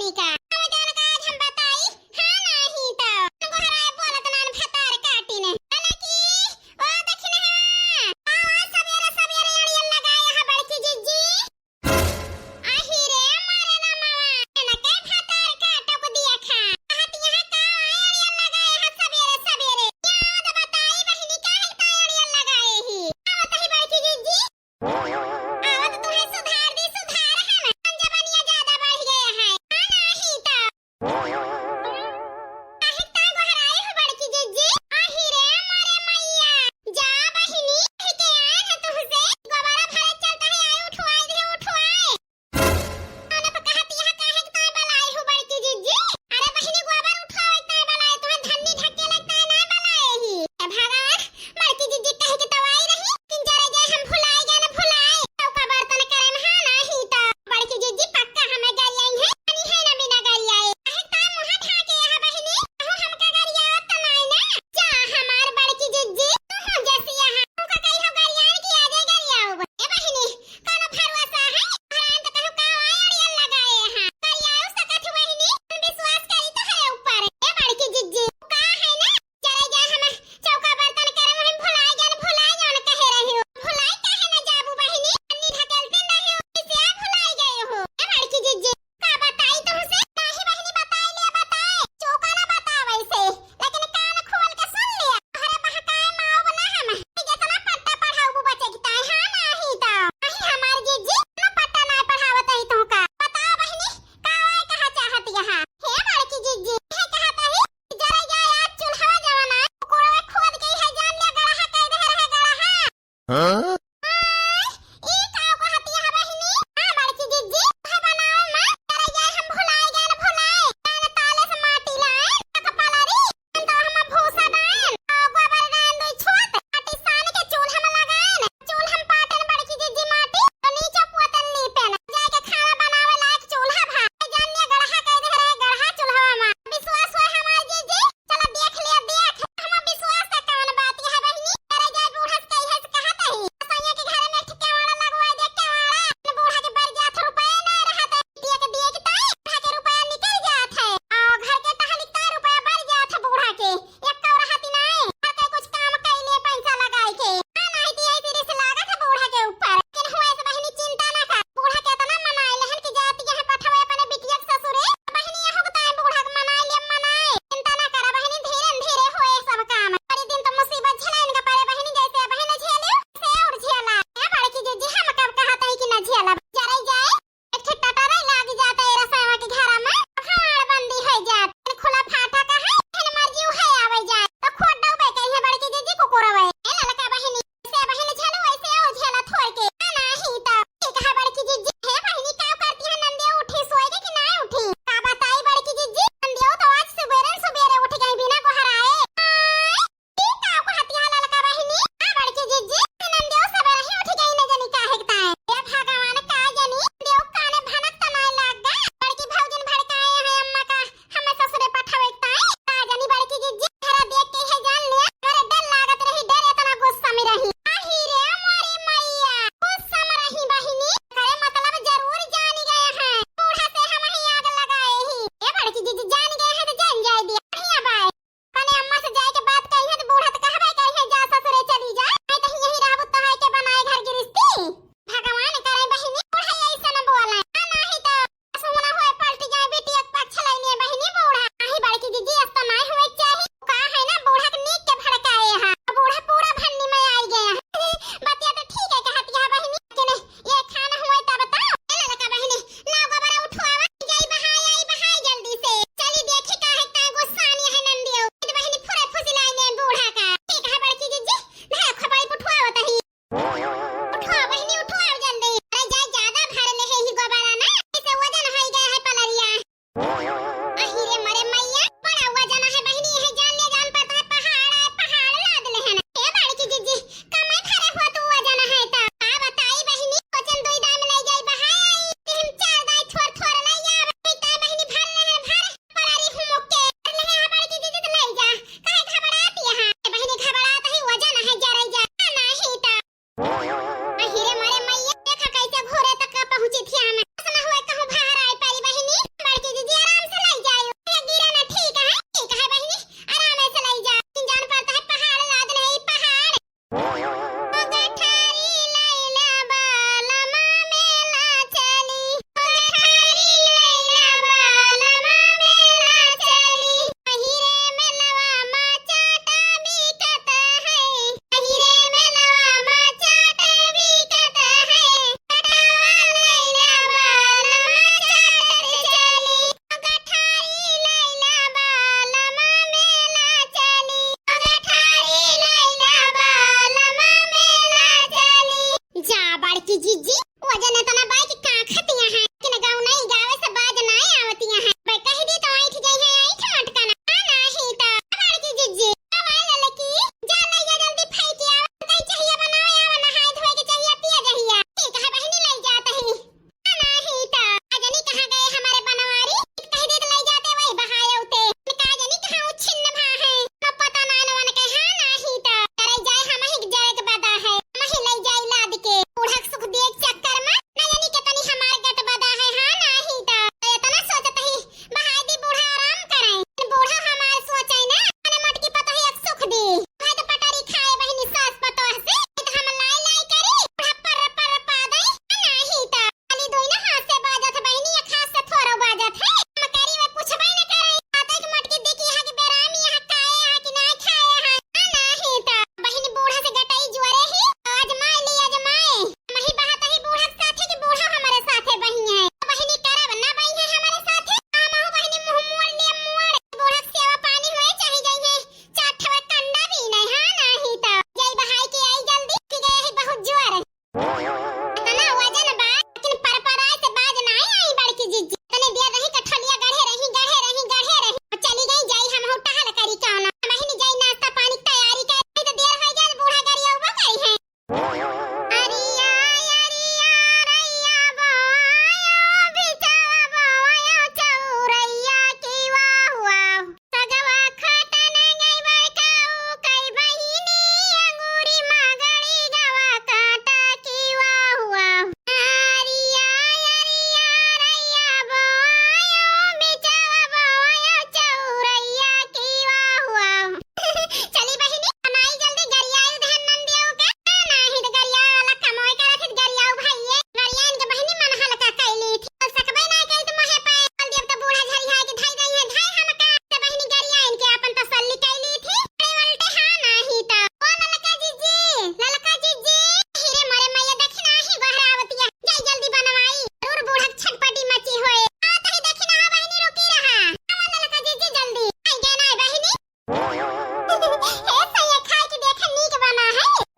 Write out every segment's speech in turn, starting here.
बहनी का हमें जान का आज हम बताई हां नहीं तो तुमको हराए बोलत नान फतार काटी ने हालांकि ओ दक्षिण है आ सवेरे सवेरे अड़ियल लगाए हा बड़की जिज्जी आही रे मारे ना मावा न के फतार काटो को दिया खा हाथ यहां का अड़ियल लगाए हा सवेरे सवेरे याद बताई बहनी का है ता अड़ियल लगाए ही आवत ही बड़की जिज्जी आवत तुम्हें सुधार दी सुधार है ना जवानिया ज्यादा बढ़ गया है हां नहीं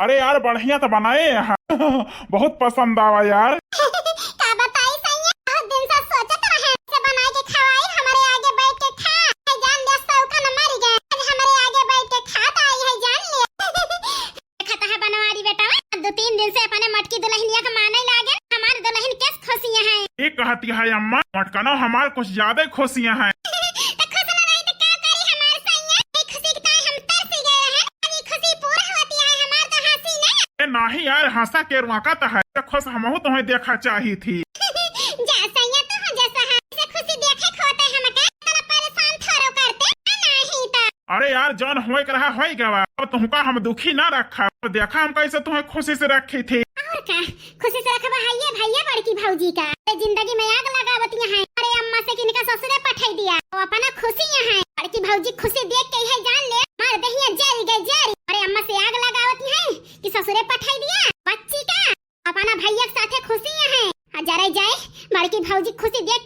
अरे यार बढ़िया तो बनाए यहाँ बहुत पसंद आवा यार। का बताई सैया, बहुत दिन से सोचत रहे से बना के खवाई, हमारे आगे बैठ के खा। जान ले सौका न मर गए, आज हमारे आगे बैठ के खाता आई है, जान ले। खाता है बनवारी बेटा, 2-3 दिन से अपने मटकी दुल्हनिया का माने लागे। हमारे दुल्हन कैस खुशियां हैं। ये कहती है अम्मा मटकनो हमारे कुछ ज्यादा खुशियाँ हैं। तो खुश न रही तो क्या करी हमारे सैया, ये खुशी के ताए हम तरस गए हैं। अभी खुशी पूरा होती है, हमार तो हंसी ना। नहीं यार हंसा के रुआकत है, खुश हमहू तुम्हें देखा चाही थी। जा सैया तू हो जैसा है, इसे खुशी देखे खोते हम का इतना परेशान थोरो करते नहीं तो। अरे यार जौन होए के रहा होई गवा, अब तुमका हम दुखी ना रखा, तो देखा हम कैसे तुम्हें खुशी से रखी थी। और का खुशी से रखबा है भैया बड़की भौजी का जिंदगी में आग लगावतियां हैं। अरे अम्मा से किनका ससुरे पठाई दिया, वो अपना खुशियां हैं। बड़की भौजी खुशी देख के है जान ले मार दहिया जल गई जल। अरे अम्मा से आग लगावती हैं कि ससुरे पठाई दिया बच्ची का, अपना भैया के साथे खुशियां हैं। जरे जाए बड़की भौजी खुशी देख